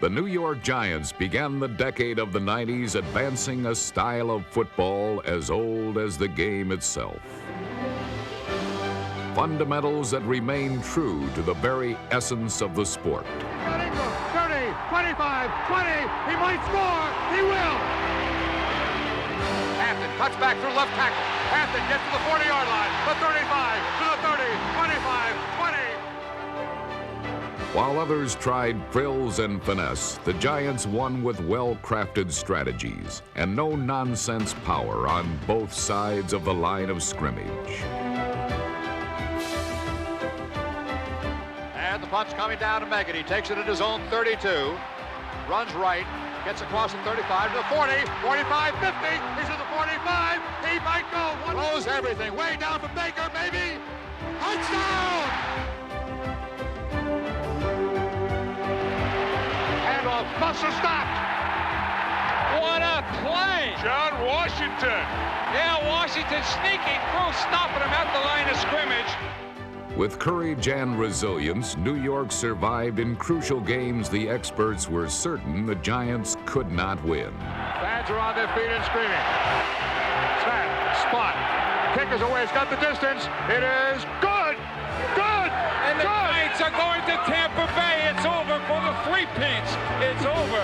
The New York Giants began the decade of the 90s advancing a style of football as old as the game itself. Fundamentals that remain true to the very essence of the sport. 30, 25, 20, he might score, he will! Hampton cuts back through left tackle. Hampton gets to the 40-yard line, the 35, to the 30, 25, 20. While others tried frills and finesse, the Giants won with well-crafted strategies and no-nonsense power on both sides of the line of scrimmage. And the punch coming down to Meggett. He takes it at his own 32, runs right, gets across the 35 to the 40, 45, 50, he's at the 45, he might go. Throws everything, way down for Baker, maybe. Touchdown! Handoff, Buster stopped. What a play! John Washington. Yeah, Washington sneaking through, stopping him at the line of scrimmage. With courage and resilience, New York survived in crucial games the experts were certain the Giants could not win. Fans are on their feet and screaming. Snap, spot, kick is away, it's got the distance. It is good, good, and the Giants are going to Tampa Bay. It's over for the three-peats. It's over.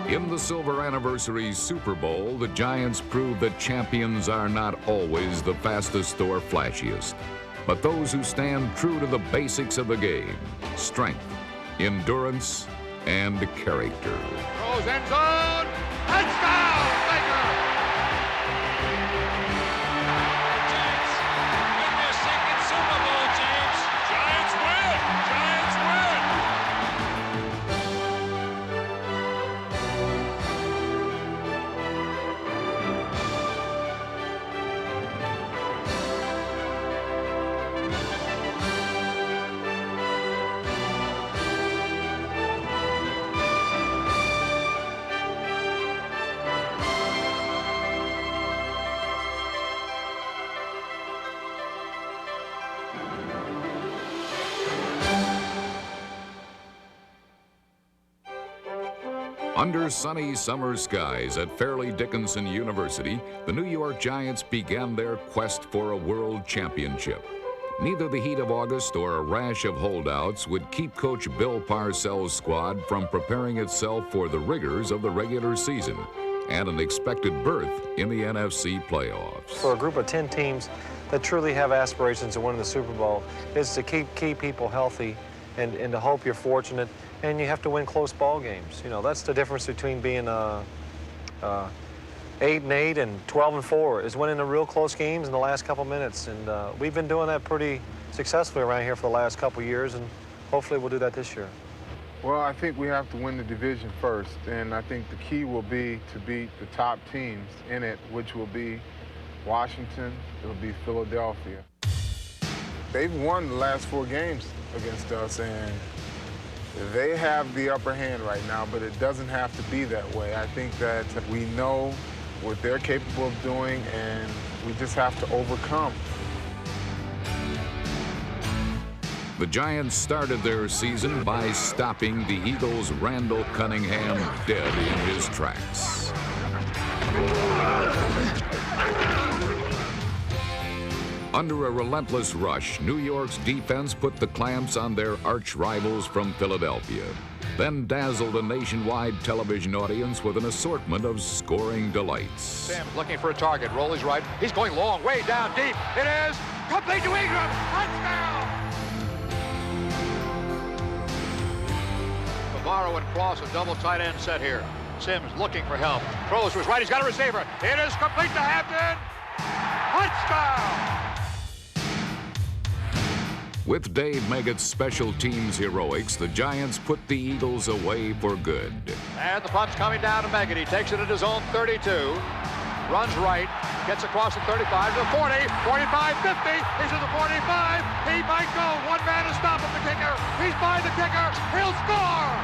In the Silver Anniversary Super Bowl, the Giants proved that champions are not always the fastest or flashiest, but those who stand true to the basics of the game: strength, endurance, and character. Throws end zone, touchdown, Baker! Giants win their second Super Bowl, James. Giants win! Giants win! Under sunny summer skies at Fairleigh Dickinson University, the New York Giants began their quest for a world championship. Neither the heat of August or a rash of holdouts would keep Coach Bill Parcells' squad from preparing itself for the rigors of the regular season and an expected berth in the NFC playoffs. For a group of 10 teams that truly have aspirations of winning the Super Bowl, is to keep people healthy and to hope you're fortunate, and you have to win close ball games. You know, that's the difference between being 8-8 and 12-4, is winning the real close games in the last couple minutes. And we've been doing that pretty successfully around here for the last couple years, and hopefully we'll do that this year. Well, I think we have to win the division first, and I think the key will be to beat the top teams in it, which will be Washington, it'll be Philadelphia. They've won the last 4 games against us, and they have the upper hand right now, but it doesn't have to be that way. I think that we know what they're capable of doing, and we just have to overcome. The Giants started their season by stopping the Eagles' Randall Cunningham dead in his tracks. Under a relentless rush, New York's defense put the clamps on their arch rivals from Philadelphia, then dazzled a nationwide television audience with an assortment of scoring delights. Sims looking for a target, roll is right. He's going long, way down deep. It is complete to Ingram. Touchdown! Navarro and Cross, a double tight end set here. Sims looking for help. Throws to his right, he's got a receiver. It is complete to Hampton. Touchdown! With Dave Meggett's special teams heroics, the Giants put the Eagles away for good. And the punt's coming down to Meggett. He takes it at his own 32. Runs right, gets across the 35 to the 40, 45, 50. He's at the 45. He might go. One man to stop him, the kicker. He's by the kicker. He'll score!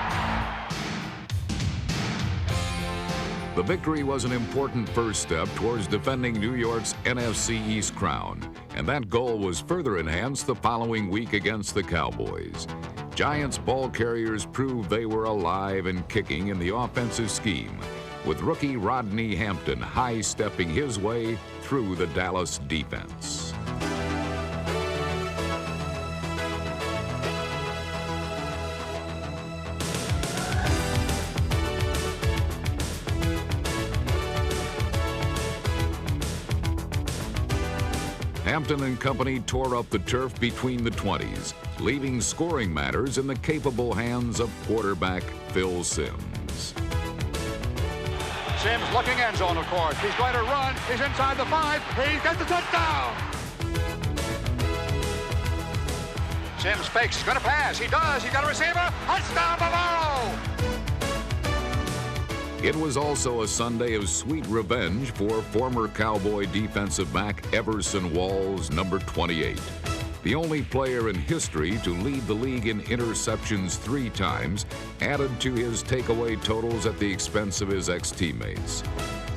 The victory was an important first step towards defending New York's NFC East crown, and that goal was further enhanced the following week against the Cowboys. Giants ball carriers proved they were alive and kicking in the offensive scheme, with rookie Rodney Hampton high-stepping his way through the Dallas defense. Hampton and company tore up the turf between the 20s, leaving scoring matters in the capable hands of quarterback Phil Simms. Simms looking end zone, of course. He's going to run. He's inside the 5. He gets the touchdown. Simms fakes. He's going to pass. He does. He got a receiver. Touchdown, Bavaro. It was also a Sunday of sweet revenge for former Cowboy defensive back Everson Walls, number 28. The only player in history to lead the league in interceptions 3 times, added to his takeaway totals at the expense of his ex-teammates.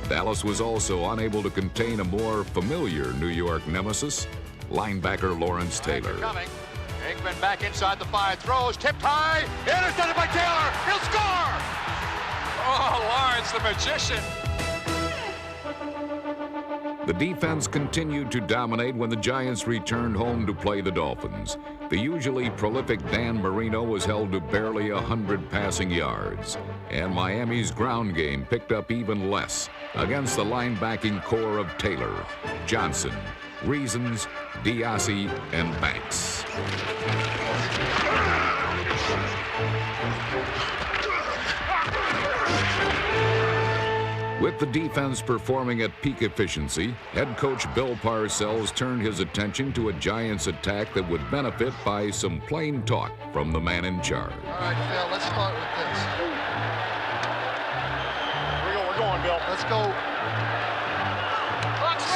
Dallas was also unable to contain a more familiar New York nemesis, linebacker Lawrence Taylor. Coming. Aikman back inside the 5, throws, tipped high, intercepted by Taylor. He'll score! Oh, Lawrence, the magician. The defense continued to dominate when the Giants returned home to play the Dolphins. The usually prolific Dan Marino was held to barely 100 passing yards, and Miami's ground game picked up even less against the linebacking core of Taylor, Johnson, Reasons, Diassi, and Banks. With the defense performing at peak efficiency, head coach Bill Parcells turned his attention to a Giants attack that would benefit by some plain talk from the man in charge. All right, Phil, let's start with this. We're going, Bill. Let's go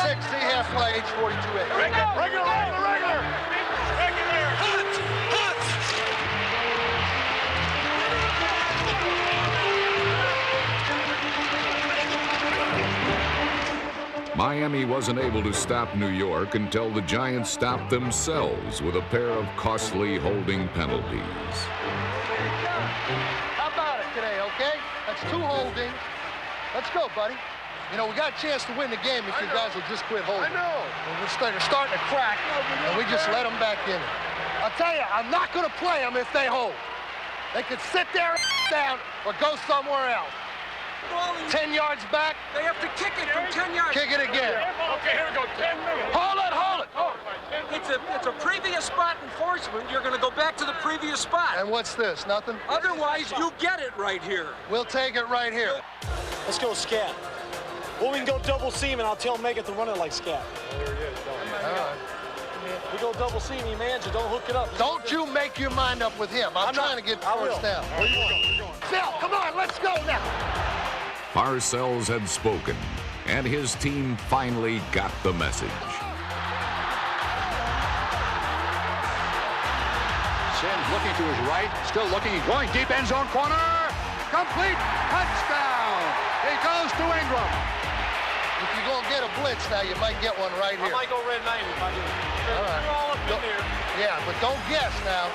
60 halfway, 42-8. Regular. Miami wasn't able to stop New York until the Giants stopped themselves with a pair of costly holding penalties. How about it today, okay? That's 2 holding. Let's go, buddy. You know, we got a chance to win the game if you guys will just quit holding. I know. And we're starting to crack, and we just let them back in it. I'll tell you, I'm not going to play them if they hold. They could sit there down or go somewhere else. 10 yards back. They have to kick it from 10 yards. Kick it again. Okay, here we go. 10 minutes. Hold it. Oh, it's a previous spot enforcement. You're going to go back to the previous spot. And what's this? Nothing? Otherwise, you get it right here. We'll take it right here. Let's go scat. Well, we can go double seam, and I'll tell Megan to run it like scat. All right. We go double seam, he mans you. Don't hook it up. Don't you make your mind up with him. I'm trying to get first down. Where you going? Phil, come on, let's go now. Parcells had spoken, and his team finally got the message. Simms looking to his right, still looking, he's going deep end zone corner. Complete touchdown. He goes to Ingram. If you're going to get a blitz now, you might get one right here. I might go red 90 if I do. All right. You're all up in there. Yeah, but don't guess now.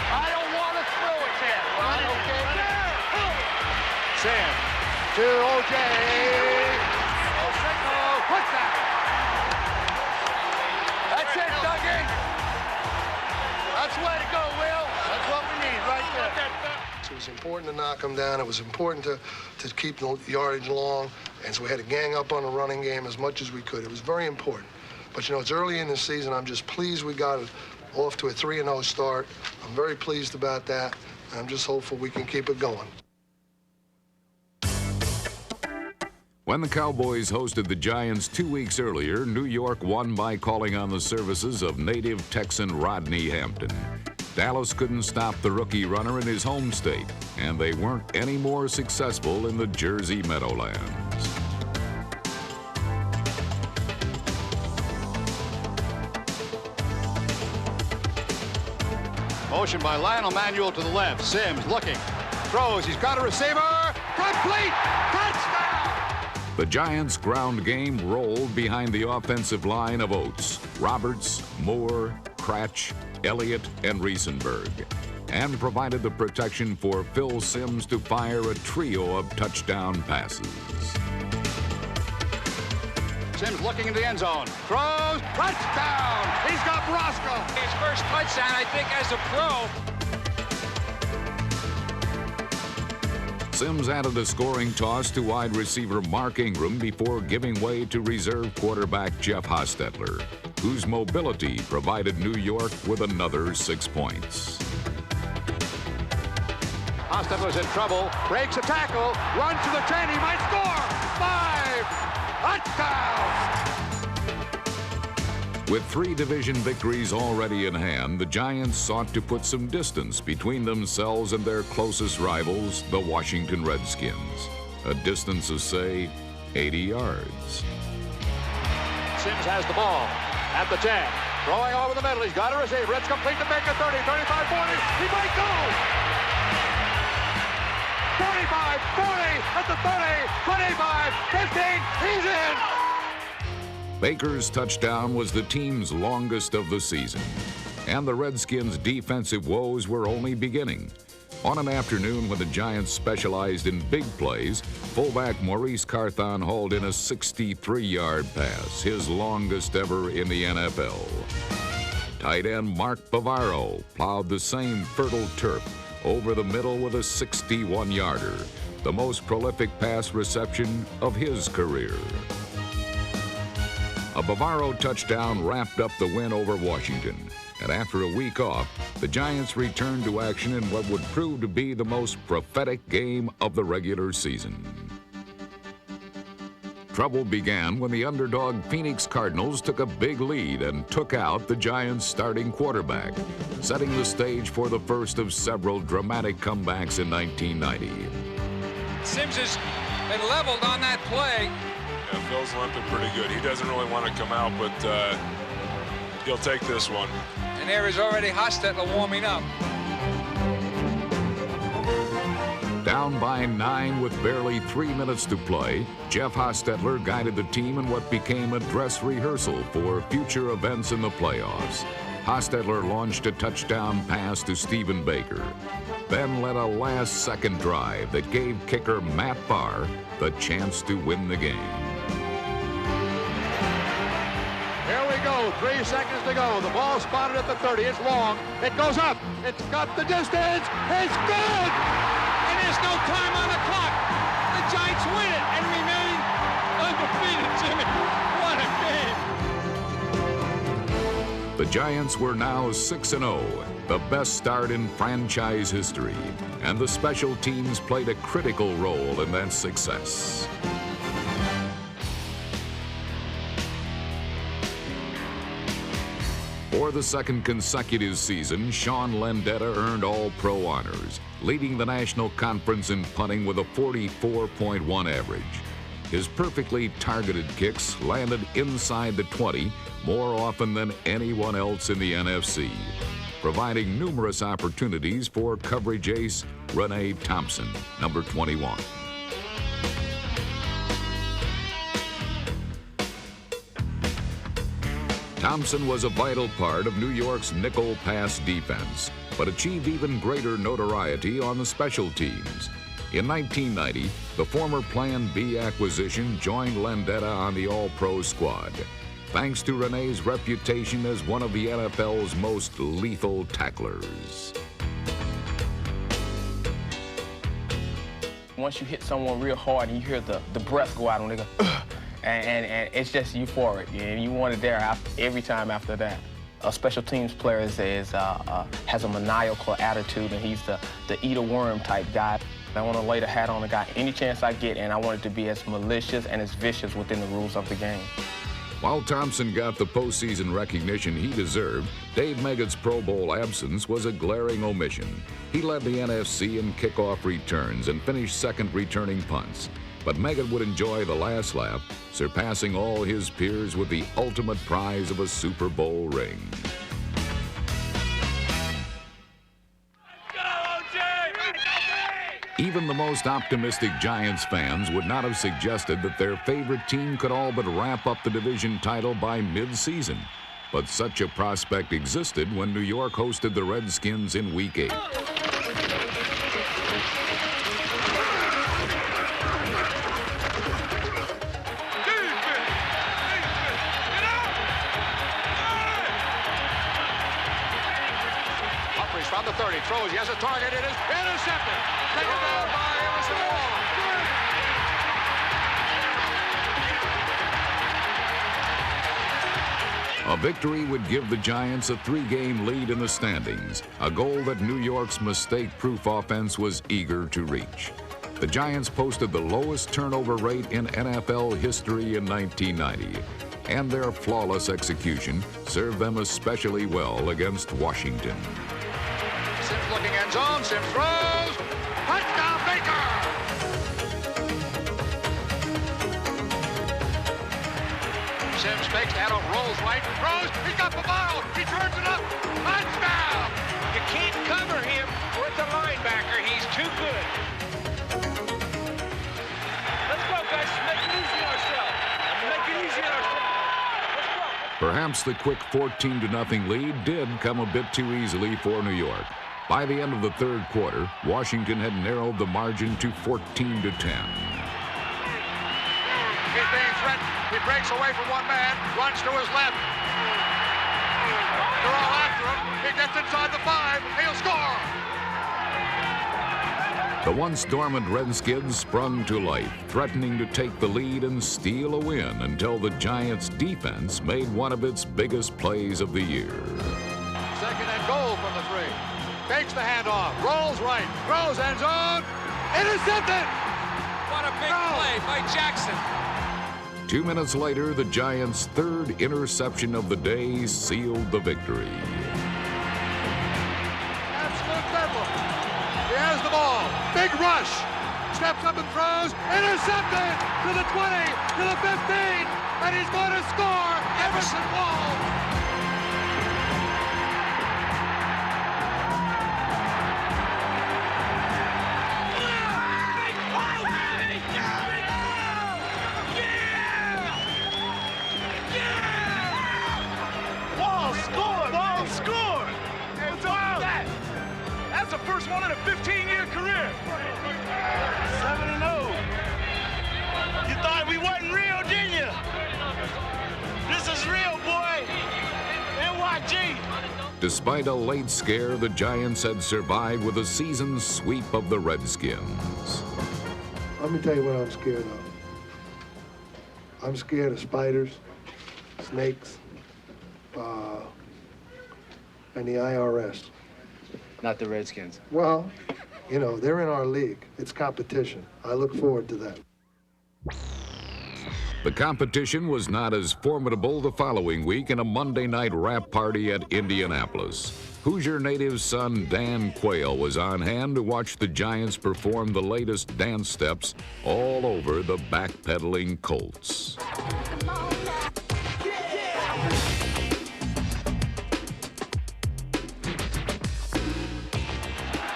I don't want to throw it there. Right, okay? Simms to O.J. Touchdown. That's it, Dougie. That's the way to go, Will. That's what we need right there. It was important to knock them down. It was important to keep the yardage long. And so we had to gang up on the running game as much as we could. It was very important. But, you know, it's early in the season. I'm just pleased we got it off to a 3-0 start. I'm very pleased about that. I'm just hopeful we can keep it going. When the Cowboys hosted the Giants 2 weeks earlier, New York won by calling on the services of native Texan Rodney Hampton. Dallas couldn't stop the rookie runner in his home state, and they weren't any more successful in the Jersey Meadowlands. Motion by Lionel Manuel to the left. Simms looking. Throws. He's got a receiver. Complete. Touchdown. The Giants' ground game rolled behind the offensive line of Oates, Roberts, Moore, Cratch, Elliott, and Riesenberg, and provided the protection for Phil Simms to fire a trio of touchdown passes. Simms looking in the end zone. Throws. Touchdown. He's got Roscoe. His first touchdown, I think, as a pro. Simms added a scoring toss to wide receiver Mark Ingram before giving way to reserve quarterback Jeff Hostetler, whose mobility provided New York with another 6 points. Hostetler's in trouble, breaks a tackle, runs to the 10, he might score! 5! Touchdown! With 3 division victories already in hand, the Giants sought to put some distance between themselves and their closest rivals, the Washington Redskins. A distance of, say, 80 yards. Simms has the ball at the 10. Throwing over the middle, he's got a receiver. It's complete to Baker, 30, 35, 40. He might go! 45, 40, at the 30, 25, 15, he's in! Baker's touchdown was the team's longest of the season, and the Redskins' defensive woes were only beginning. On an afternoon when the Giants specialized in big plays, fullback Maurice Carthon hauled in a 63-yard pass, his longest ever in the NFL. Tight end Mark Bavaro plowed the same fertile turf over the middle with a 61-yarder, the most prolific pass reception of his career. A Bavaro touchdown wrapped up the win over Washington, and after a week off, the Giants returned to action in what would prove to be the most prophetic game of the regular season. Trouble began when the underdog Phoenix Cardinals took a big lead and took out the Giants' starting quarterback, setting the stage for the first of several dramatic comebacks in 1990. Simms has been leveled on that play. Yeah, Phil's limping pretty good. He doesn't really want to come out, but he'll take this one. And there is already Hostetler warming up. Down by 9 with barely 3 minutes to play, Jeff Hostetler guided the team in what became a dress rehearsal for future events in the playoffs. Hostetler launched a touchdown pass to Stephen Baker, then led a last-second drive that gave kicker Matt Barr the chance to win the game. Here we go, 3 seconds to go. The ball spotted at the 30, it's long, it goes up, it's got the distance, it's good! And there's no time on the clock. The Giants win it and remain undefeated, Jimmy. What a game. The Giants were now 6-0, the best start in franchise history, and the special teams played a critical role in that success. For the second consecutive season, Sean Landeta earned All-Pro honors, leading the National Conference in punting with a 44.1 average. His perfectly targeted kicks landed inside the 20 more often than anyone else in the NFC, providing numerous opportunities for coverage ace Renee Thompson, number 21. Thompson was a vital part of New York's nickel pass defense, but achieved even greater notoriety on the special teams. In 1990, the former Plan B acquisition joined Landeta on the All-Pro squad, thanks to Renee's reputation as one of the NFL's most lethal tacklers. Once you hit someone real hard and you hear the breath go out and they go, ugh, and it's just euphoric, and you want it there every time after that. A special teams player has a maniacal attitude, and he's the eat a worm type guy. I want to lay the hat on the guy any chance I get, and I want it to be as malicious and as vicious within the rules of the game. While Thompson got the postseason recognition he deserved, Dave Meggett's Pro Bowl absence was a glaring omission. He led the NFC in kickoff returns and finished second returning punts. But Meggett would enjoy the last lap, surpassing all his peers with the ultimate prize of a Super Bowl ring. Go, OJ! Even the most optimistic Giants fans would not have suggested that their favorite team could all but wrap up the division title by mid-season. But such a prospect existed when New York hosted the Redskins in Week 8. From the 30, throws, he has a target, it is intercepted. Taken down by Emerson Wall. A victory would give the Giants a 3-game lead in the standings, a goal that New York's mistake-proof offense was eager to reach. The Giants posted the lowest turnover rate in NFL history in 1990, and their flawless execution served them especially well against Washington. Sims looking end zone, Sims throws, touchdown Baker! Sims fakes the handoff, rolls right, throws, he's got Pavaro, he turns it up, touchdown! You can't cover him with the linebacker, he's too good. Let's go, guys, make it easy on ourselves. Make it easy on ourselves. Let's go. Perhaps the quick 14-0 lead did come a bit too easily for New York. By the end of the third quarter, Washington had narrowed the margin to 14-10. He's being threatened. He breaks away from one man, runs to his left. They're all after him. He gets inside the 5. He'll score. The once dormant Redskins sprung to life, threatening to take the lead and steal a win until the Giants' defense made one of its biggest plays of the year. Second and goal from the 3. Fakes the handoff, rolls right, throws end zone, intercepted! What a big play by Jackson. 2 minutes later, the Giants' third interception of the day sealed the victory. Absolute bedlam. He has the ball, big rush, steps up and throws, intercepted to the 20, to the 15, and he's going to score, Emerson Wall. First one in a 15-year career. 7-0. You thought we wasn't real, didn't you? This is real, boy. NYG. Despite a late scare, the Giants had survived with a season sweep of the Redskins. Let me tell you what I'm scared of. I'm scared of spiders, snakes, and the IRS. Not the Redskins. Well, you know, they're in our league. It's competition. I look forward to that. The competition was not as formidable the following week in a Monday night wrap party at Indianapolis. Hoosier native son Dan Quayle was on hand to watch the Giants perform the latest dance steps all over the backpedaling Colts.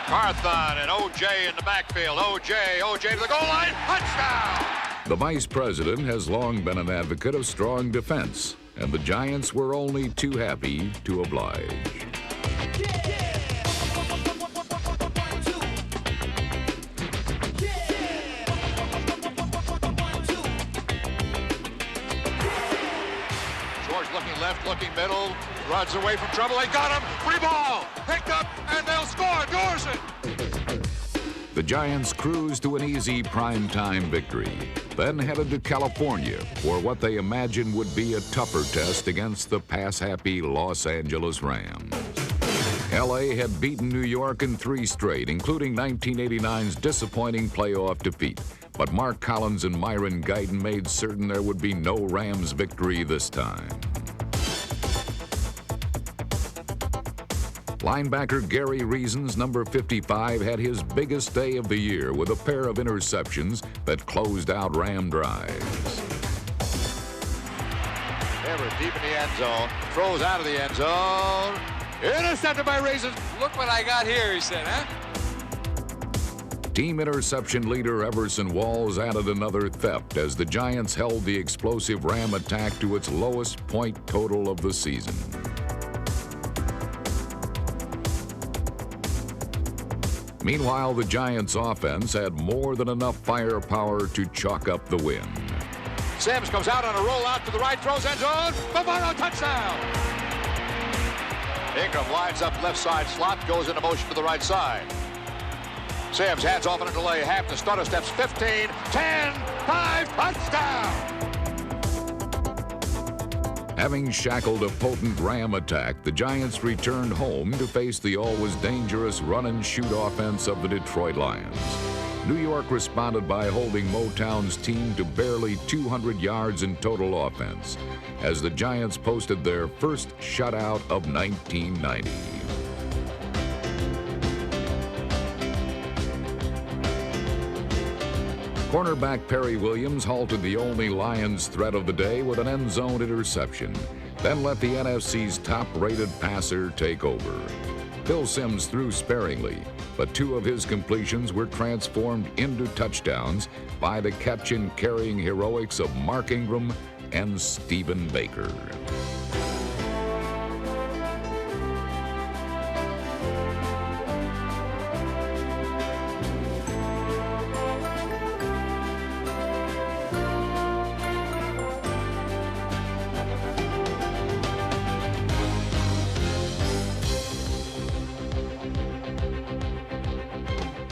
Carthon and O.J. in the backfield. O.J. to the goal line. Touchdown! The vice president has long been an advocate of strong defense, and the Giants were only too happy to oblige. George looking left, looking middle. Runs away from trouble. They got him. Free ball. Picked up, and they'll score. Dorset. The Giants cruised to an easy primetime victory, then headed to California for what they imagined would be a tougher test against the pass-happy Los Angeles Rams. L.A. had beaten New York in 3 straight, including 1989's disappointing playoff defeat. But Mark Collins and Myron Guyton made certain there would be no Rams victory this time. Linebacker Gary Reason's number 55 had his biggest day of the year with a pair of interceptions that closed out Ram drives. Ever deep in the end zone. Throws out of the end zone. Intercepted by Reason. Look what I got here, he said, huh? Team interception leader Everson Walls added another theft as the Giants held the explosive Ram attack to its lowest point total of the season. Meanwhile, the Giants' offense had more than enough firepower to chalk up the win. Sims comes out on a rollout to the right, throws end zone. Bavaro, touchdown! Ingram lines up left side slot, goes into motion to the right side. Sims hands off on a delay. Hampton stutter steps 15, 10, 5, touchdown! Having shackled a potent Ram attack, the Giants returned home to face the always dangerous run-and-shoot offense of the Detroit Lions. New York responded by holding Motown's team to barely 200 yards in total offense, as the Giants posted their first shutout of 1990. Cornerback Perry Williams halted the only Lions threat of the day with an end zone interception, then let the NFC's top-rated passer take over. Phil Simms threw sparingly, but two of his completions were transformed into touchdowns by the catch-and-carrying heroics of Mark Ingram and Stephen Baker.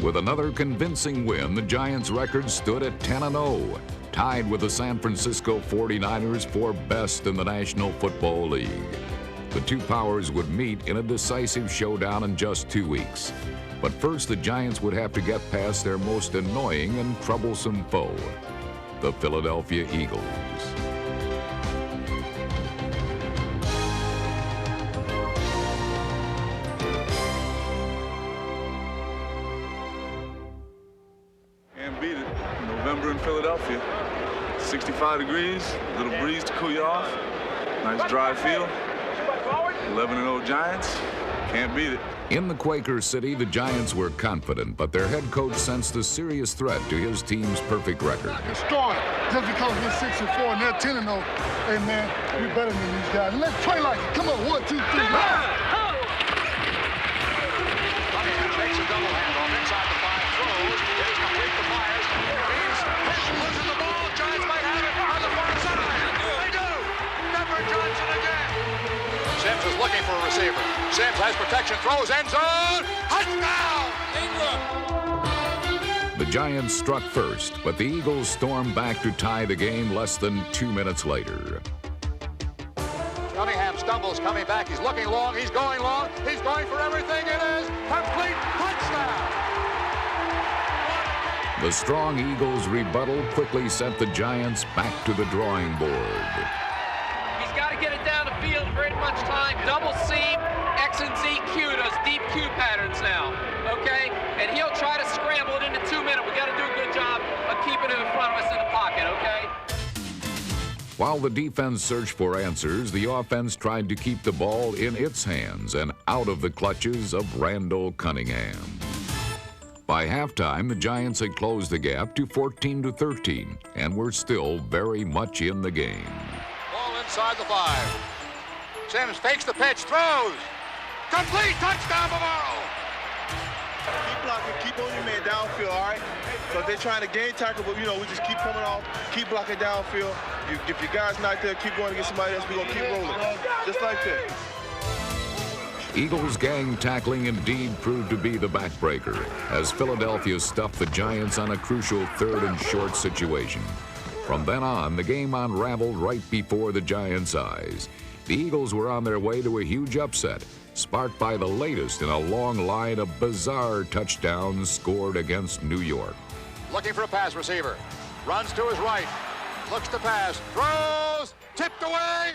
With another convincing win, the Giants' record stood at 10-0, tied with the San Francisco 49ers for best in the National Football League. The two powers would meet in a decisive showdown in just 2 weeks. But first, the Giants would have to get past their most annoying and troublesome foe, the Philadelphia Eagles. Philadelphia. 65 degrees, a little breeze to cool you off. Nice dry feel. 11-0 Giants. Can't beat it. In the Quaker City, the Giants were confident, but their head coach sensed a serious threat to his team's perfect record. Destroy it. Just because we're 6-4 and they're 10-0, hey man, we're better than these guys. And let's play like it. Come on, 1, 2, 3. Takes a double hand on inside the 5, throws. It is complete to Myers. Losing the ball. Giants might have it on the far side. They do. Denver Johnson again. Sims is looking for a receiver. Sims has protection, throws end zone. Touchdown! The Giants struck first, but the Eagles stormed back to tie the game less than 2 minutes later. Cunningham stumbles coming back. He's looking long. He's going long. He's going for everything. It is complete touchdown. The strong Eagles' rebuttal quickly sent the Giants back to the drawing board. He's got to get it down the field very much time. Double seam, X and Z Q, those deep Q patterns now, okay? And he'll try to scramble it into 2 minutes. We got to do a good job of keeping him in front of us in the pocket, okay? While the defense searched for answers, the offense tried to keep the ball in its hands and out of the clutches of Randall Cunningham. By halftime, the Giants had closed the gap to 14-13 and were still very much in the game. Ball inside the 5. Sims fakes the pitch, throws. Complete touchdown, Bavaro. Keep blocking, keep on your man downfield, all right? Because they're trying to game tackle, but, we just keep coming off, keep blocking downfield. If your guy's not there, keep going to get somebody else. We're going to keep rolling. Just like that. Eagles gang tackling indeed proved to be the backbreaker as Philadelphia stuffed the Giants on a crucial 3rd and short situation. From then on, the game unraveled right before the Giants' eyes. The Eagles were on their way to a huge upset, sparked by the latest in a long line of bizarre touchdowns scored against New York. Looking for a pass receiver. Runs to his right. Looks to pass. Throws. Tipped away.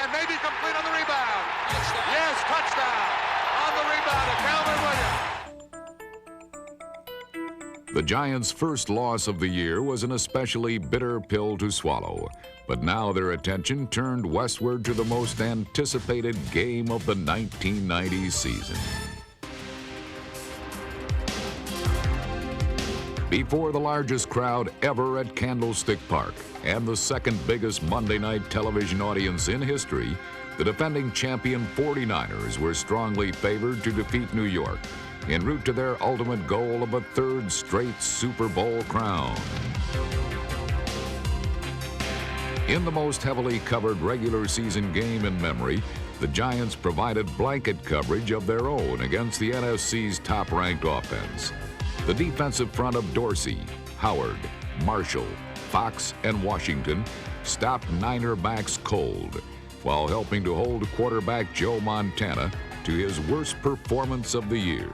And maybe complete on the rebound. Touchdown. Yes, touchdown. On the rebound of Calvin Williams. The Giants' first loss of the year was an especially bitter pill to swallow. But now their attention turned westward to the most anticipated game of the 1990 season. Before the largest crowd ever at Candlestick Park and the second biggest Monday night television audience in history, the defending champion 49ers were strongly favored to defeat New York en route to their ultimate goal of a third straight Super Bowl crown. In the most heavily covered regular season game in memory, the Giants provided blanket coverage of their own against the NFC's top-ranked offense. The defensive front of Dorsey, Howard, Marshall, Fox, and Washington stopped Niner backs cold while helping to hold quarterback Joe Montana to his worst performance of the year.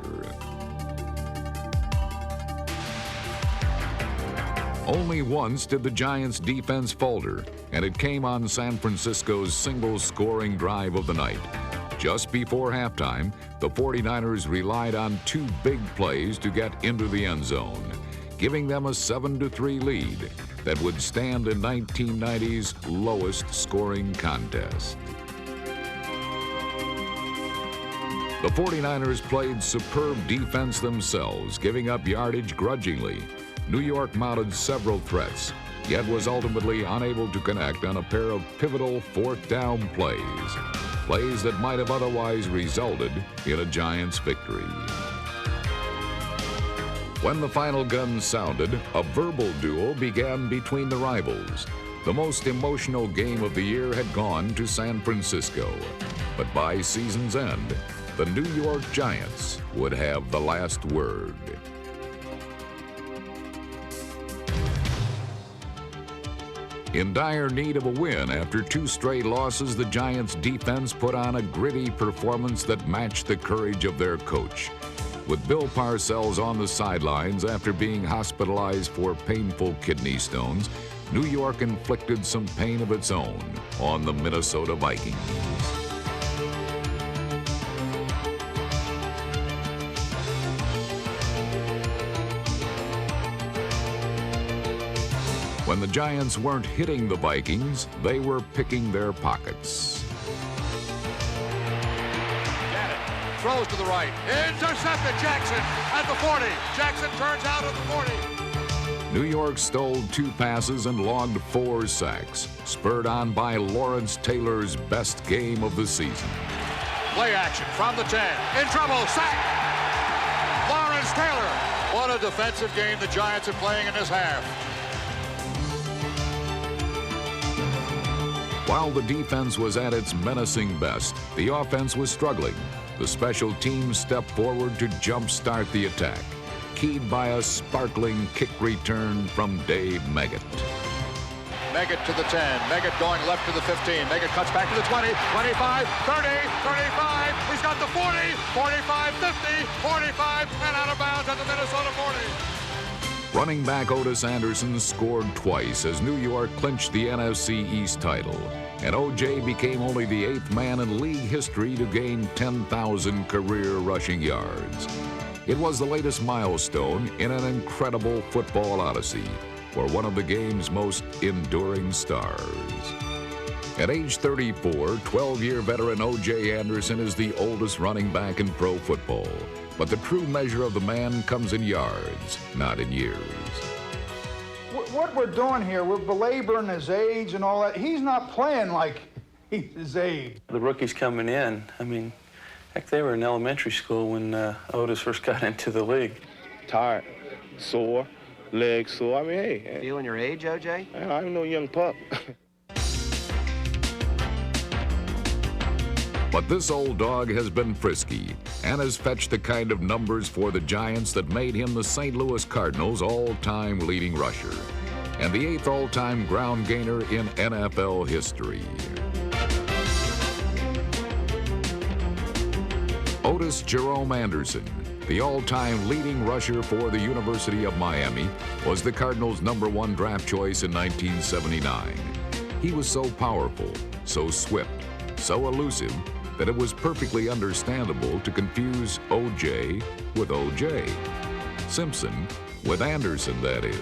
Only once did the Giants' defense falter, and it came on San Francisco's single-scoring drive of the night. Just before halftime, the 49ers relied on two big plays to get into the end zone, giving them a 7-3 lead that would stand in 1990's lowest scoring contest. The 49ers played superb defense themselves, giving up yardage grudgingly. New York mounted several threats, yet was ultimately unable to connect on a pair of pivotal fourth down plays that might have otherwise resulted in a Giants victory. When the final gun sounded, a verbal duel began between the rivals. The most emotional game of the year had gone to San Francisco, but by season's end, the New York Giants would have the last word. In dire need of a win after two straight losses, the Giants' defense put on a gritty performance that matched the courage of their coach. With Bill Parcells on the sidelines after being hospitalized for painful kidney stones, New York inflicted some pain of its own on the Minnesota Vikings. When the Giants weren't hitting the Vikings, they were picking their pockets. Throws to the right. Intercepted. Jackson at the 40. Jackson turns out at the 40. New York stole two passes and logged 4 sacks, spurred on by Lawrence Taylor's best game of the season. Play action from the 10. In trouble. Sack. Lawrence Taylor. What a defensive game the Giants are playing in this half. While the defense was at its menacing best, the offense was struggling. The special teams stepped forward to jumpstart the attack, keyed by a sparkling kick return from Dave Meggett. Meggett to the 10. Meggett going left to the 15. Meggett cuts back to the 20, 25, 30, 35. He's got the 40, 45, 50, 45, and out of bounds at the Minnesota 40. Running back Otis Anderson scored twice as New York clinched the NFC East title, and O.J. became only the 8th man in league history to gain 10,000 career rushing yards. It was the latest milestone in an incredible football odyssey for one of the game's most enduring stars. At age 34, 12-year veteran O.J. Anderson is the oldest running back in pro football. But the true measure of the man comes in yards, not in years. What we're doing here, we're belaboring his age and all that. He's not playing like he's his age. The rookies coming in, I mean, heck, they were in elementary school when Otis first got into the league. Tired, sore, legs sore. I mean, hey. Feeling your age, O.J.? I'm no young pup. But this old dog has been frisky and has fetched the kind of numbers for the Giants that made him the St. Louis Cardinals' all-time leading rusher and the 8th all-time ground gainer in NFL history. Otis Jerome Anderson, the all-time leading rusher for the University of Miami, was the Cardinals' #1 draft choice in 1979. He was so powerful, so swift, so elusive, that it was perfectly understandable to confuse O.J. with O.J. Simpson with Anderson, that is.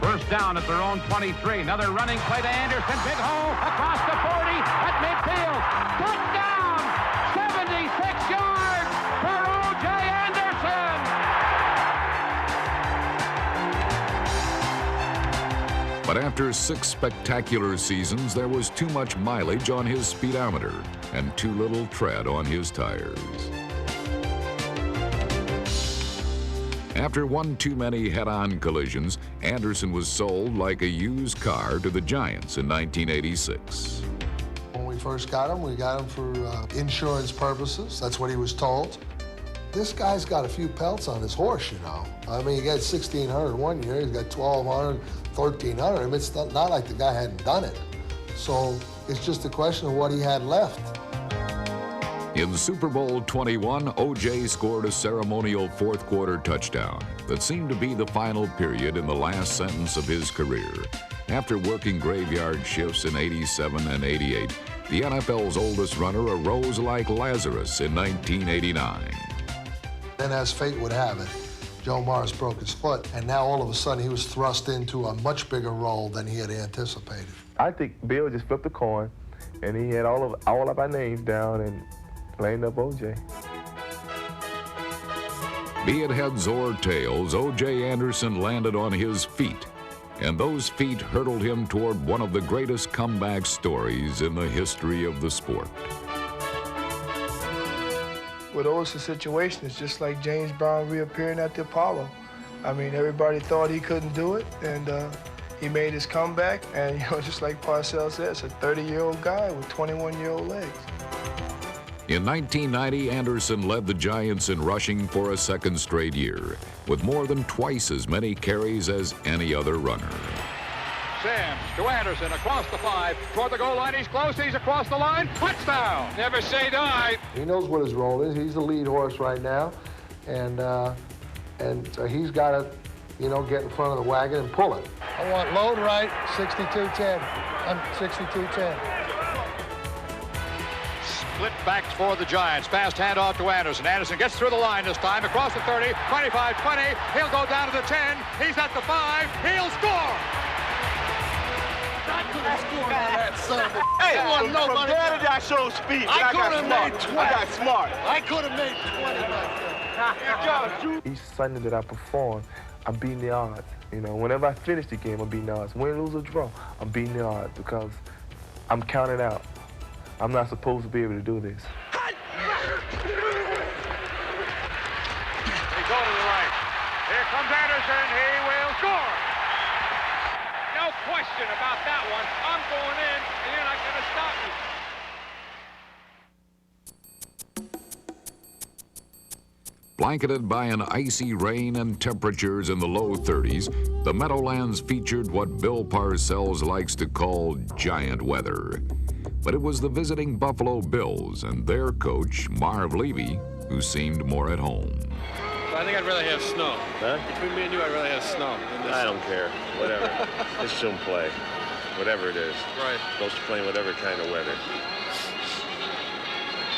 First down at their own 23. Another running play to Anderson. Big hole across the 40 at midfield. Touchdown! 76 yards for O.J. Anderson! But after 6 spectacular seasons, there was too much mileage on his speedometer and too little tread on his tires. After one too many head-on collisions, Anderson was sold like a used car to the Giants in 1986. When we first got him for insurance purposes. That's what he was told. This guy's got a few pelts on his horse, you know. I mean, he got 1,600 one year, he's got 1,200, 1,300. I mean, it's not like the guy hadn't done it. So it's just a question of what he had left. In Super Bowl XXI, O.J. scored a ceremonial fourth-quarter touchdown that seemed to be the final period in the last sentence of his career. After working graveyard shifts in '87 and '88, the NFL's oldest runner arose like Lazarus in 1989. Then as fate would have it, Joe Morris broke his foot, and now all of a sudden he was thrust into a much bigger role than he had anticipated. I think Bill just flipped a coin, and he had all of our names down and lined up O.J. Be it heads or tails, O.J. Anderson landed on his feet, and those feet hurtled him toward one of the greatest comeback stories in the history of the sport. With Otis' situation, it's just like James Brown reappearing at the Apollo. I mean, everybody thought he couldn't do it, and he made his comeback, and just like Parcells said, it's a 30-year-old guy with 21-year-old legs. In 1990, Anderson led the Giants in rushing for a second straight year, with more than twice as many carries as any other runner. Sims to Anderson across the 5, toward the goal line. He's close. He's across the line. Touchdown. Never say die. He knows what his role is. He's the lead horse right now, and so he's got to, get in front of the wagon and pull it. I want load right, 62-10. I'm 62-10. Split backs for the Giants. Fast handoff to Anderson. Anderson gets through the line this time, across the 30, 25, 20. He'll go down to the 10. He's at the 5. He'll score. Hey, from there to that show speed. I could have made 20. I got smart. I could have made 20 myself. Each Sunday that I perform, I'm beating the odds. Whenever I finish the game, I'm beating the odds. Win, lose, or draw, I'm beating the odds because I'm counted out. I'm not supposed to be able to do this. They go to the right. Here comes Anderson. He will score. No question about that one. I'm going in, and you're not going to stop me. Blanketed by an icy rain and temperatures in the low 30s, the Meadowlands featured what Bill Parcells likes to call giant weather. But it was the visiting Buffalo Bills and their coach, Marv Levy, who seemed more at home. I think I'd rather have snow. Huh? Between me and you, I'd rather have snow. I don't care. Whatever. Let's show them play. Whatever it is. Right. Supposed to play in whatever kind of weather.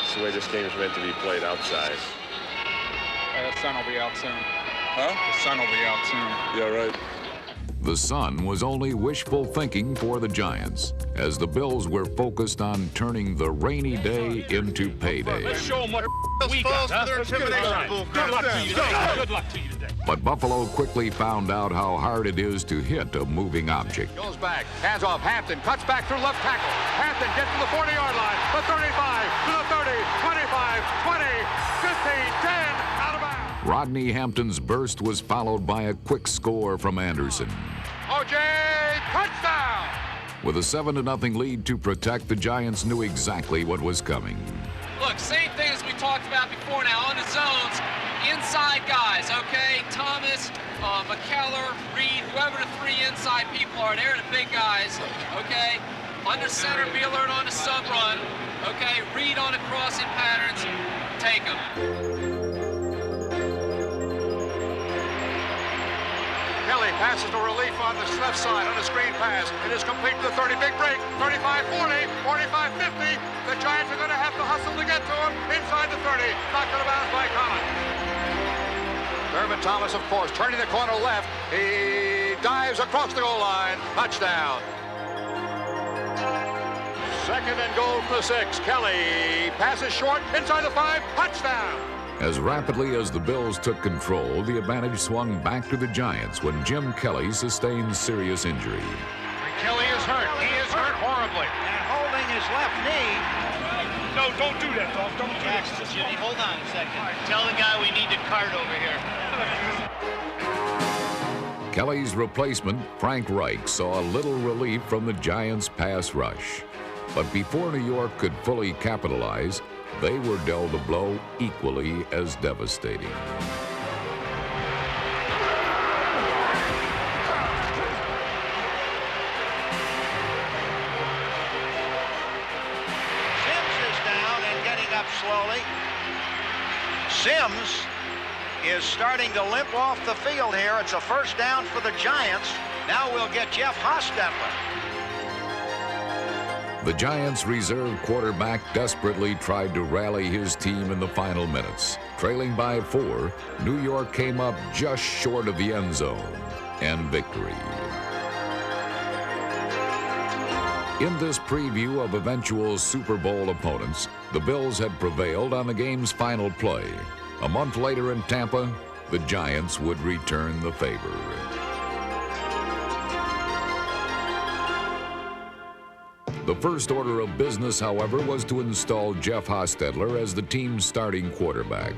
It's the way this game is meant to be played outside. The sun will be out soon. Huh? The sun will be out soon. Yeah, right. The sun was only wishful thinking for the Giants, as the Bills were focused on turning the rainy day into payday. Let's show them what we got, huh? Good luck to you today. Good luck to you today. But Buffalo quickly found out how hard it is to hit a moving object. Goes back, hands off, Hampton cuts back through left tackle. Hampton gets to the 40-yard line, the 35, to the 30, 25, 20, 15, 10, out of bounds. Rodney Hampton's burst was followed by a quick score from Anderson. O.J. touchdown! With a 7-0 lead to protect, the Giants knew exactly what was coming. Look, same thing as we talked about before now. On the zones, inside guys, okay? Thomas, McKellar, Reed, whoever the 3 inside people are, they're the big guys, okay? Under center, be alert on the sub run, okay? Reed on the crossing patterns, take them. Kelly passes to relief on the left side on a screen pass. It is complete to the 30, big break, 35-40, 45-50. The Giants are going to have to hustle to get to him inside the 30. Knocked out of bounds by Collins. Thurman Thomas, of course, turning the corner left. He dives across the goal line. Touchdown. Second and goal for the 6. Kelly passes short inside the 5. Touchdown. As rapidly as the Bills took control, the advantage swung back to the Giants when Jim Kelly sustained serious injury. Kelly is hurt. He is hurt horribly. And holding his left knee. No, don't do that, Dolph. Don't do that. Jimmy, hold on a second. Tell the guy we need to cart over here. Kelly's replacement, Frank Reich, saw a little relief from the Giants' pass rush. But before New York could fully capitalize, they were dealt a blow equally as devastating. Sims is down and getting up slowly. Sims is starting to limp off the field here. It's a first down for the Giants. Now we'll get Jeff Hostetler. The Giants' reserve quarterback desperately tried to rally his team in the final minutes. Trailing by 4, New York came up just short of the end zone and victory. In this preview of eventual Super Bowl opponents, the Bills had prevailed on the game's final play. A month later in Tampa, the Giants would return the favor. The first order of business, however, was to install Jeff Hostetler as the team's starting quarterback.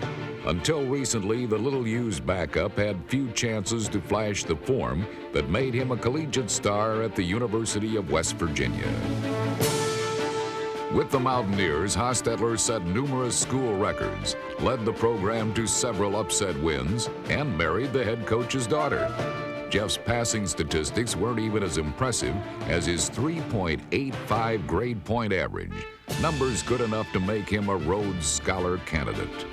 Until recently, the little-used backup had few chances to flash the form that made him a collegiate star at the University of West Virginia. With the Mountaineers, Hostetler set numerous school records, led the program to several upset wins, and married the head coach's daughter. Jeff's passing statistics weren't even as impressive as his 3.85 grade point average, numbers good enough to make him a Rhodes Scholar candidate.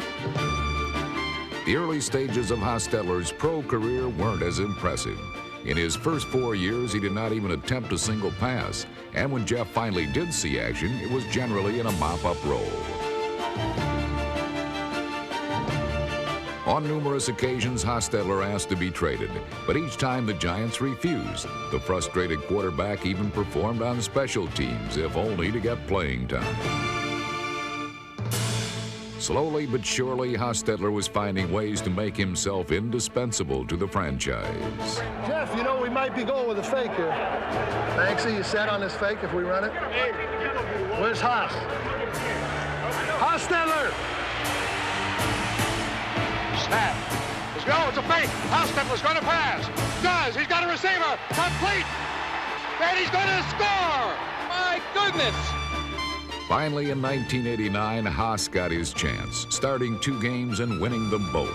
The early stages of Hostetler's pro career weren't as impressive. In his first 4 years, he did not even attempt a single pass, and when Jeff finally did see action, it was generally in a mop-up role. On numerous occasions, Hostetler asked to be traded, but each time the Giants refused. The frustrated quarterback even performed on special teams, if only to get playing time. Slowly but surely, Hostetler was finding ways to make himself indispensable to the franchise. Jeff, you know, we might be going with a fake here. Banksy, you set on this fake if we run it? Where's Haas? Hostetler! Snap. Let's go. It's a fake. Hostetler's going to pass. Does. He's got a receiver. Complete. And he's going to score. My goodness. Finally, in 1989, Haas got his chance, starting 2 games and winning them both.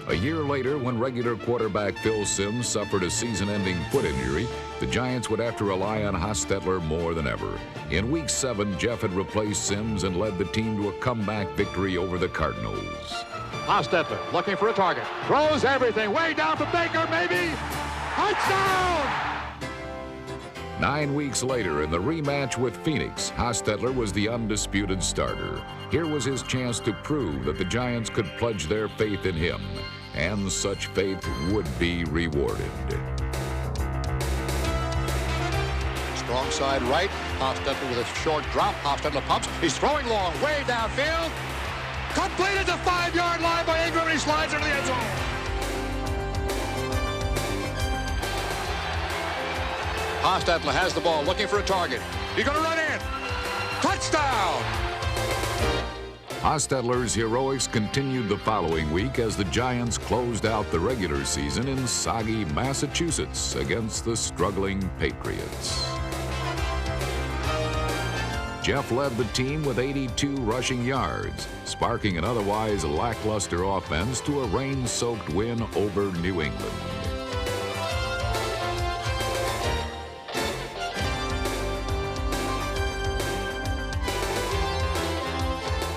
A year later, when regular quarterback Phil Simms suffered a season-ending foot injury, the Giants would have to rely on Hostetler more than ever. In Week 7, Jeff had replaced Simms and led the team to a comeback victory over the Cardinals. Hostetler looking for a target. Throws everything way down for Baker, maybe. Touchdown! 9 weeks later, in the rematch with Phoenix, Hostetler was the undisputed starter. Here was his chance to prove that the Giants could pledge their faith in him, and such faith would be rewarded. Strong side right. Hostetler with a short drop. Hostetler pumps. He's throwing long, way downfield. Completed the 5-yard line by Ingram, and he slides into the end zone. Hostetler has the ball, looking for a target. He's going to run in. Touchdown! Hostetler's heroics continued the following week as the Giants closed out the regular season in soggy Massachusetts against the struggling Patriots. Jeff led the team with 82 rushing yards, sparking an otherwise lackluster offense to a rain-soaked win over New England.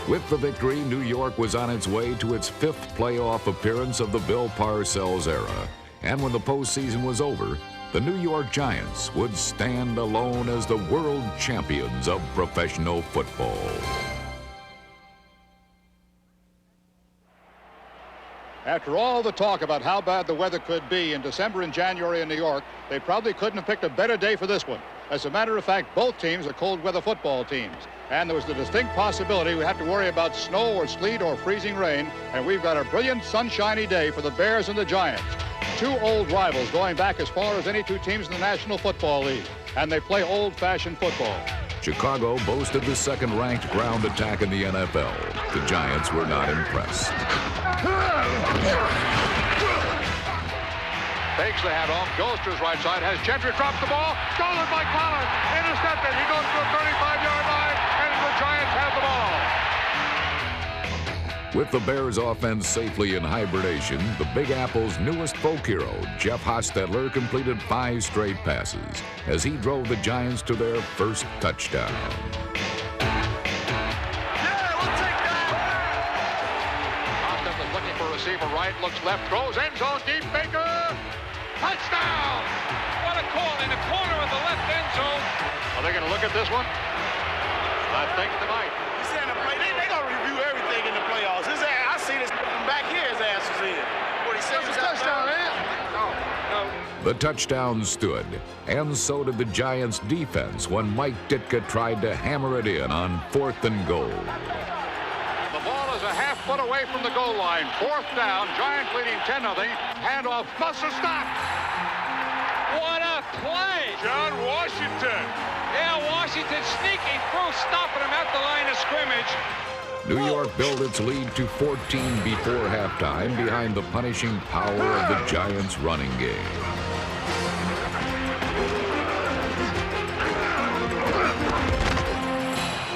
With the victory, New York was on its way to its 5th playoff appearance of the Bill Parcells era. And when the postseason was over, the New York Giants would stand alone as the world champions of professional football. After all the talk about how bad the weather could be in December and January in New York, they probably couldn't have picked a better day for this one. As a matter of fact, both teams are cold weather football teams. And there was the distinct possibility we had to worry about snow or sleet or freezing rain, and we've got a brilliant sunshiny day for the Bears and the Giants. Two old rivals going back as far as any two teams in the National Football League, and they play old-fashioned football. Chicago boasted the second-ranked ground attack in the NFL. The Giants were not impressed. Fakes the handoff, goes to his right side, has Gentry dropped the ball, stolen by Collins, intercepted. He goes to a 35-yard line, and the Giants have the ball. With the Bears' offense safely in hibernation, the Big Apple's newest folk hero, Jeff Hostetler, completed 5 straight passes as he drove the Giants to their first touchdown. Hostetler's looking for receiver right, looks left, throws end zone deep, Baker, touchdown! What a call in the corner of the left end zone. Are they going to look at this one? I think tonight. He's saying the play. They gonna review everything in the playoffs. His ass, I see this back here. His ass is in. What he said was a touchdown, man. No. The touchdown stood, and so did the Giants' defense when Mike Ditka tried to hammer it in on 4th and goal. The ball is a half foot away from the goal line. 4th down. Giants leading 10-0. Handoff. Must have stopped. What a play. John Washington. Yeah, Washington sneaking through, stopping him at the line of scrimmage. New York built its lead to 14 before halftime behind the punishing power of the Giants' running game.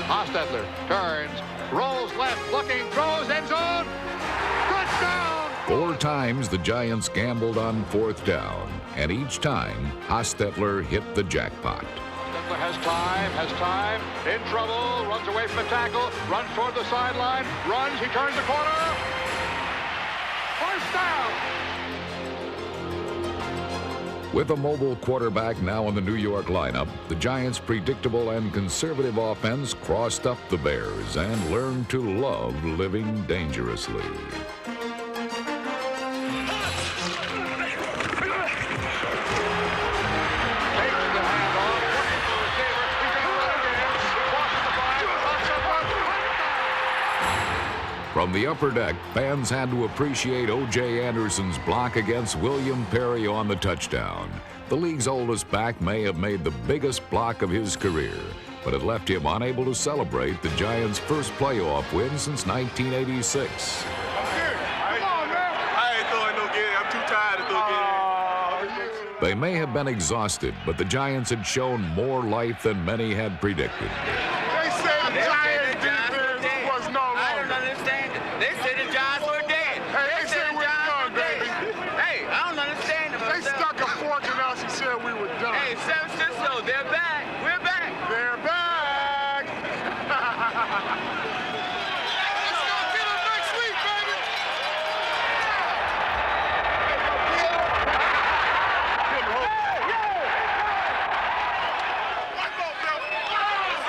Hostetler turns, rolls left, looking, throws, end zone. Touchdown! 4 times the Giants gambled on 4th down, and each time Hostetler hit the jackpot. Has time, in trouble, runs away from the tackle, runs toward the sideline, runs, he turns the corner. First down! With a mobile quarterback now in the New York lineup, the Giants' predictable and conservative offense crossed up the Bears and learned to love living dangerously. From the upper deck, fans had to appreciate O.J. Anderson's block against William Perry on the touchdown. The league's oldest back may have made the biggest block of his career, but it left him unable to celebrate the Giants' first playoff win since 1986. I ain't throwing no game. I'm too tired to throw game. They may have been exhausted, but the Giants had shown more life than many had predicted. They say the Giants defense was no longer. I don't understand it. They say the Giants were dead. Hey, they said we're done, baby. Hey, I don't understand it. They stuck a fork in us and said we were done. Hey, San Francisco, they're back. We're back. They're back. Let's go get them next week, baby.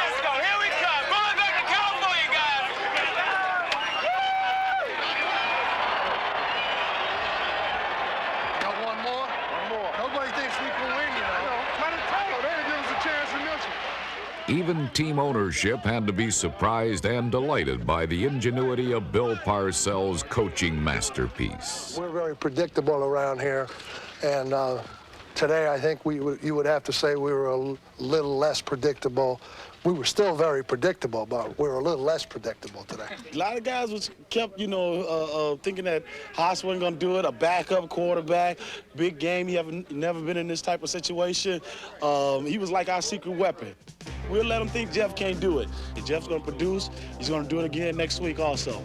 Let's go. Here we come. Going back to California, guys. Got one more? One more. Nobody thinks we can win, you know. Try to tell them. They didn't give us a chance in this one. Even team ownership had to be surprised and delighted by the ingenuity of Bill Parcells' coaching masterpiece. We're very predictable around here, and today I think you would have to say we were a little less predictable. We were still very predictable, but we were a little less predictable today. A lot of guys was kept, thinking that Haas wasn't going to do it, a backup quarterback, big game. He never been in this type of situation. He was like our secret weapon. We'll let him think Jeff can't do it. If Jeff's going to produce, he's going to do it again next week also.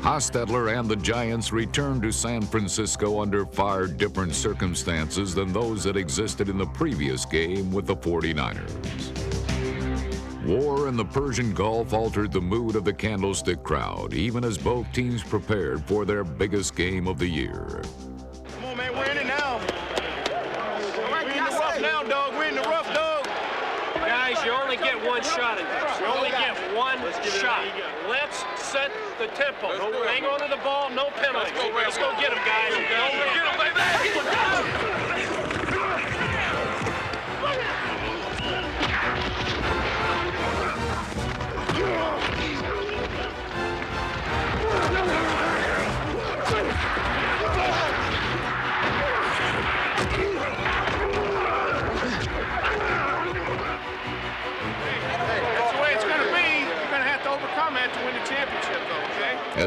Hostetler and the Giants returned to San Francisco under far different circumstances than those that existed in the previous game with the 49ers. War in the Persian Gulf altered the mood of the Candlestick crowd, even as both teams prepared for their biggest game of the year. Come on, man. We're in it now. We're in the rough now, dog. We're in the rough, dog. Guys, you only get one shot at this. You only get one shot. Let's set the tempo. Hang on to the ball, no penalty. Let's go get him, guys. Get him, baby.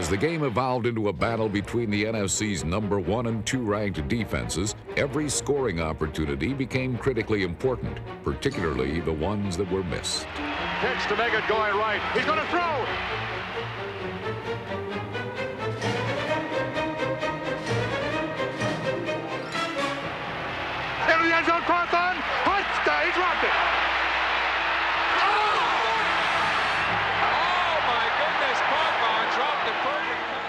As the game evolved into a battle between the NFC's number 1 and 2 ranked defenses, every scoring opportunity became critically important, particularly the ones that were missed. Pitch to make it going right. He's going to throw. Into the end zone, Carthon. Touchdown. He dropped it.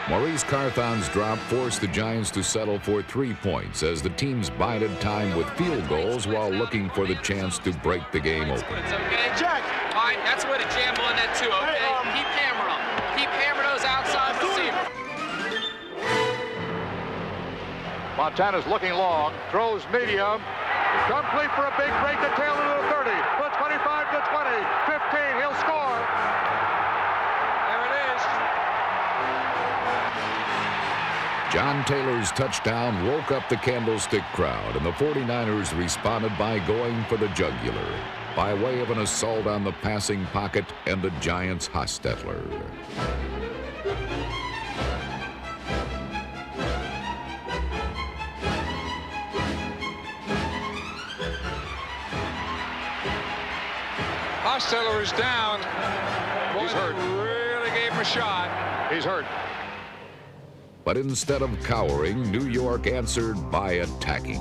Maurice Carthon's drop forced the Giants to settle for 3 points as the teams bided time with field goals while looking for the chance to break the game open. It's okay. Jack. All right, that's a way to jam on that too, okay? Keep hammering them. Keep hammering those outside receivers. Montana's looking long. Throws medium. Complete for a big break to tail into the 30. The 25 to 20. 15. He'll score. There it is. John Taylor's touchdown woke up the Candlestick crowd, and the 49ers responded by going for the jugular by way of an assault on the passing pocket and the Giants' Hostetler. Hostetler is down. He's hurt. Really gave him a shot. He's hurt. But instead of cowering, New York answered by attacking.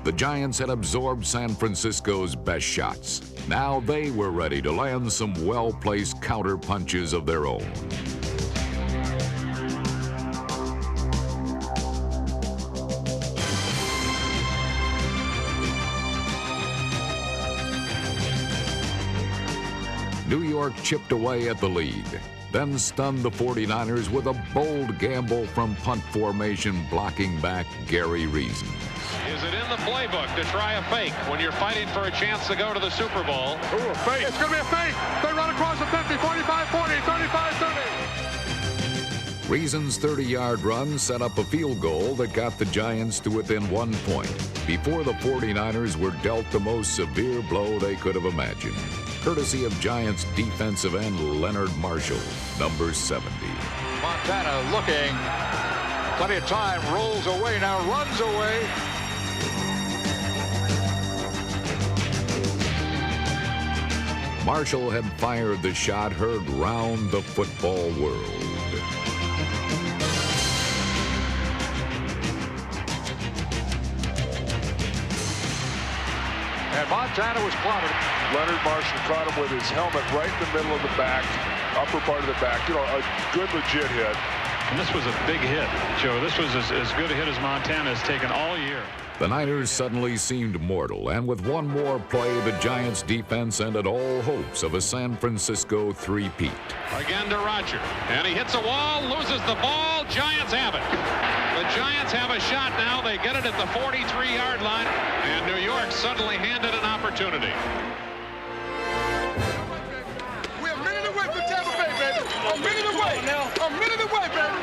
The Giants had absorbed San Francisco's best shots. Now they were ready to land some well-placed counter punches of their own. New York chipped away at the lead, then stunned the 49ers with a bold gamble from punt formation blocking back Gary Reason. Is it in the playbook to try a fake when you're fighting for a chance to go to the Super Bowl? Ooh, a fake. It's going to be a fake. They run across the 50, 45, 40, 35, 30. Reason's 30-yard run set up a field goal that got the Giants to within 1 point before the 49ers were dealt the most severe blow they could have imagined, courtesy of Giants defensive end Leonard Marshall, number 70. Montana looking. Plenty of time. Rolls away now. Runs away. Marshall had fired the shot heard round the football world. And Montana was clobbered. Leonard Marshall caught him with his helmet right in the middle of the back, upper part of the back. You know, a good, legit hit. And this was a big hit, Joe. This was as good a hit as Montana has taken all year. The Niners suddenly seemed mortal, and with one more play, the Giants' defense ended all hopes of a San Francisco three-peat. Again to Roger, and he hits a wall, loses the ball. Giants have it. The Giants have a shot now. They get it at the 43-yard line, and New York suddenly handed an opportunity. We're a minute away from Tampa Bay, baby. A minute away. A minute away, baby.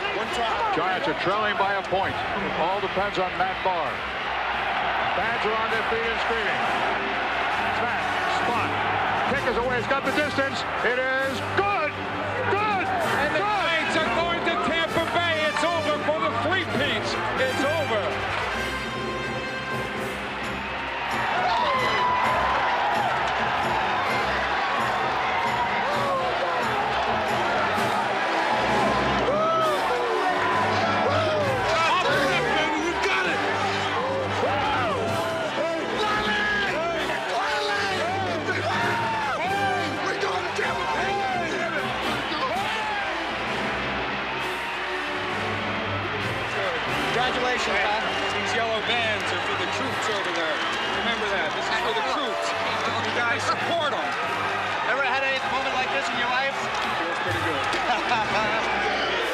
Giants are trailing by a point. All depends on Matt Barr. Fans are on their feet and screaming. Snap, spot. Kick is away. It's got the distance. It is good. Good. And the Giants are going to Tampa Bay. It's over for the three-peats. It's over. Congratulations, Pat. These yellow bands are for the troops over there. Remember that. This is for the troops. You guys support them. Ever had a moment like this in your life? Feels pretty good.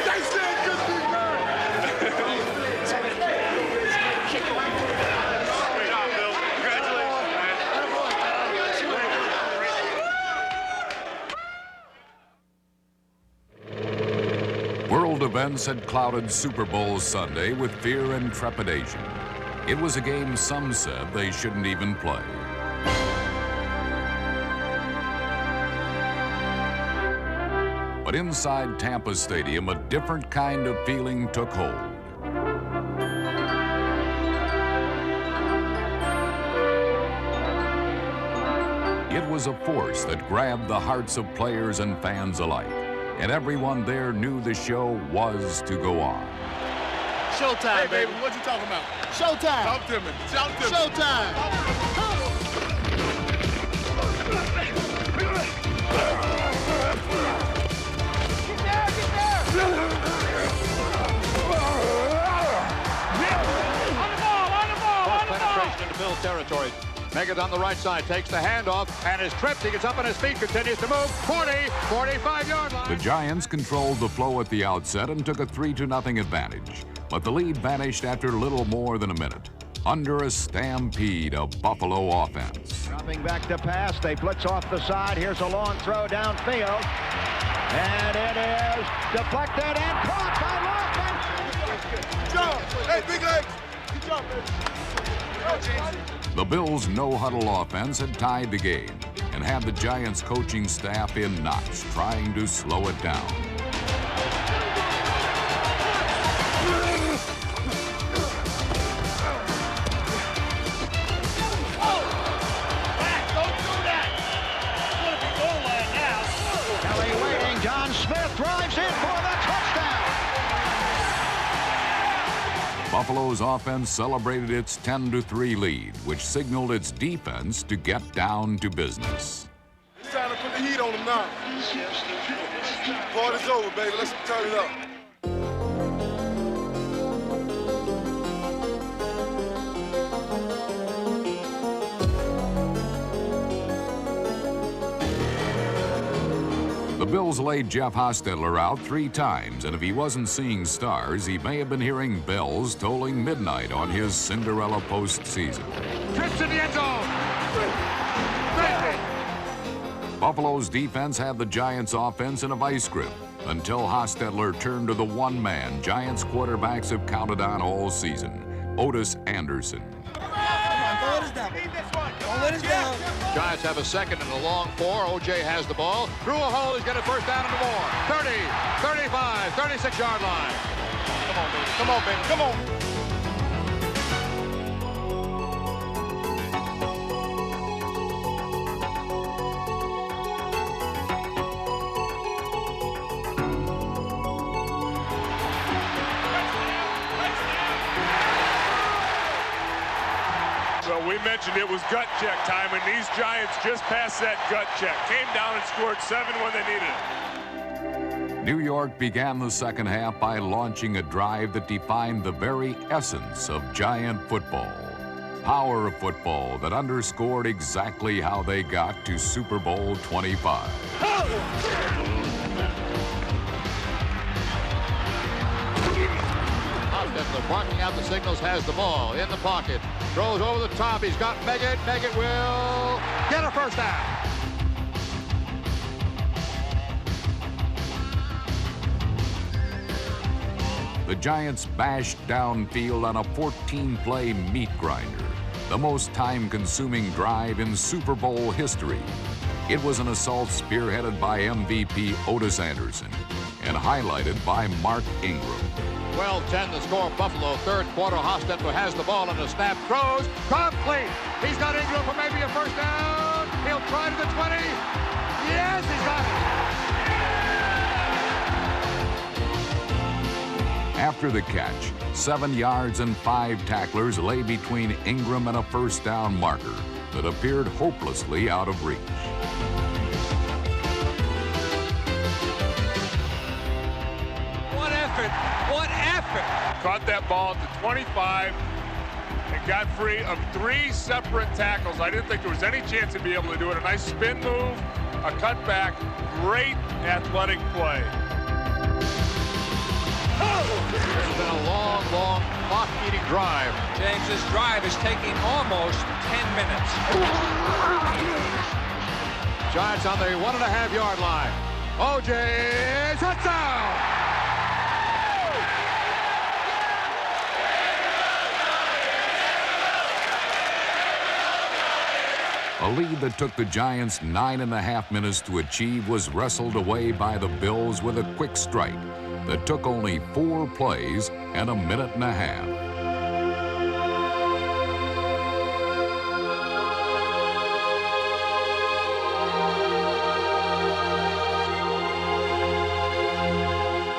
They said good thing, man. Great job, Bill. Congratulations, man. World events had clouded Super Bowl Sunday with fear and trepidation. It was a game some said they shouldn't even play. But inside Tampa Stadium, a different kind of feeling took hold. It was a force that grabbed the hearts of players and fans alike, and everyone there knew the show was to go on. Showtime, hey, baby. What you talking about? Showtime. Talk to me. Talk to me. Showtime. Get there, get there. On the ball, on the ball, on the ball. Penetration into Bill's territory. Meggett on the right side takes the handoff and is tripped. He gets up on his feet, continues to move. 40, 45-yard line. The Giants controlled the flow at the outset and took a 3-0 advantage. But the lead vanished after little more than a minute, under a stampede of Buffalo offense. Dropping back to pass, they blitz off the side. Here's a long throw downfield. And it is deflected and caught by Lofton. Good job. Hey, big legs. Good job, baby. The Bills' no-huddle offense had tied the game and had the Giants' coaching staff in knots, trying to slow it down. Buffalo's offense celebrated its 10-3 lead, which signaled its defense to get down to business. It's time to put the heat on them now. Party's over, baby. Let's turn it up. The Bills laid Jeff Hostetler out 3 times, and if he wasn't seeing stars, he may have been hearing bells tolling midnight on his Cinderella postseason. Trips in the end zone. Buffalo's defense had the Giants' offense in a vice grip until Hostetler turned to the one man Giants quarterbacks have counted on all season, Otis Anderson. Don't let us down. Giants have a second and a long 4. O.J. has the ball. Through a hole, he's got a first down and more. 30, 35, 36-yard line. Come on, baby. Come on, baby. Come on. Well, we mentioned it was gut check time, and these Giants just passed that gut check. Came down and scored 7 when they needed it. New York began the second half by launching a drive that defined the very essence of Giant football. Power of football that underscored exactly how they got to Super Bowl 25. Hostetler barking out the signals, has the ball in the pocket. Throws over the top. He's got Meggett. Meggett will get a first down. The Giants bashed downfield on a 14-play meat grinder, the most time-consuming drive in Super Bowl history. It was an assault spearheaded by MVP Otis Anderson and highlighted by Mark Ingram. 12-10 the score. Buffalo, third quarter. Hostetler has the ball and the snap. Throws. Complete. He's got Ingram for maybe a first down. He'll try to the 20. Yes, he's got it. After the catch, 7 yards and 5 tacklers lay between Ingram and a first down marker that appeared hopelessly out of reach. What effort. What effort. Caught that ball at the 25 and got free of 3 separate tackles. I didn't think there was any chance he'd be able to do it. A nice spin move, a cutback, great athletic play. This has been a long, long clock-eating drive. James, this drive is taking almost 10 minutes. Giants on the 1.5-yard line. O.J. touchdown! A lead that took the Giants 9.5 minutes to achieve was wrestled away by the Bills with a quick strike that took only 4 plays and 1.5 minutes.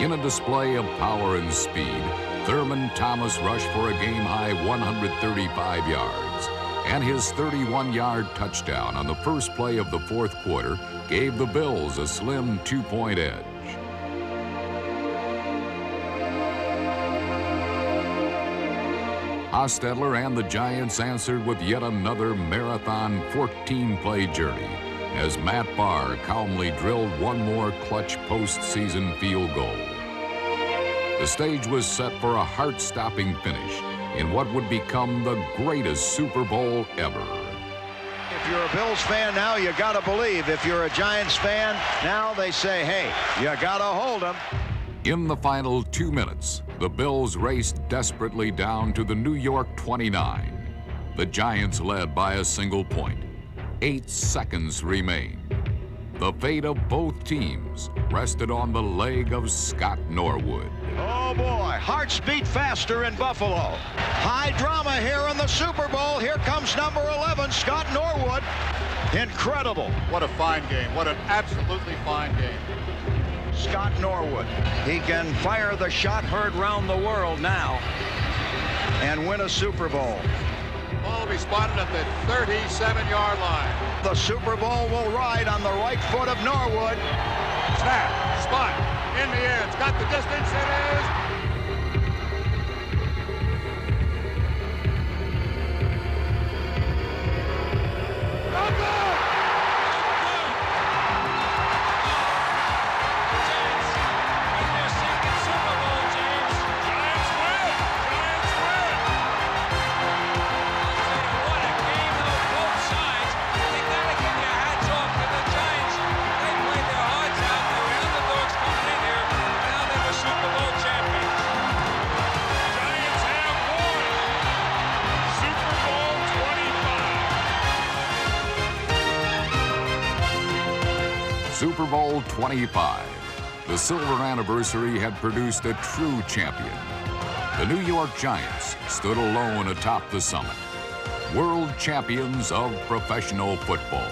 In a display of power and speed, Thurman Thomas rushed for a game-high 135 yards, and his 31-yard touchdown on the first play of the fourth quarter gave the Bills a slim 2-point edge. Hostetler and the Giants answered with yet another marathon 14-play journey as Matt Barr calmly drilled one more clutch postseason field goal. The stage was set for a heart-stopping finish in what would become the greatest Super Bowl ever. If you're a Bills fan now, you gotta believe. If you're a Giants fan now, they say, hey, you gotta hold them. In the final 2 minutes, the Bills raced desperately down to the New York 29. The Giants led by a single point. 8 seconds remained. The fate of both teams rested on the leg of Scott Norwood. Oh boy, hearts beat faster in Buffalo. High drama here in the Super Bowl. Here comes number 11, Scott Norwood. Incredible. What a fine game. What an absolutely fine game. Scott Norwood. He can fire the shot heard round the world now and win a Super Bowl. Ball will be spotted at the 37-yard line. The Super Bowl will ride on the right foot of Norwood. Snap, spot, in the air. It's got the distance. It is. Super Bowl 25. The silver anniversary had produced a true champion. The New York Giants stood alone atop the summit, world champions of professional football.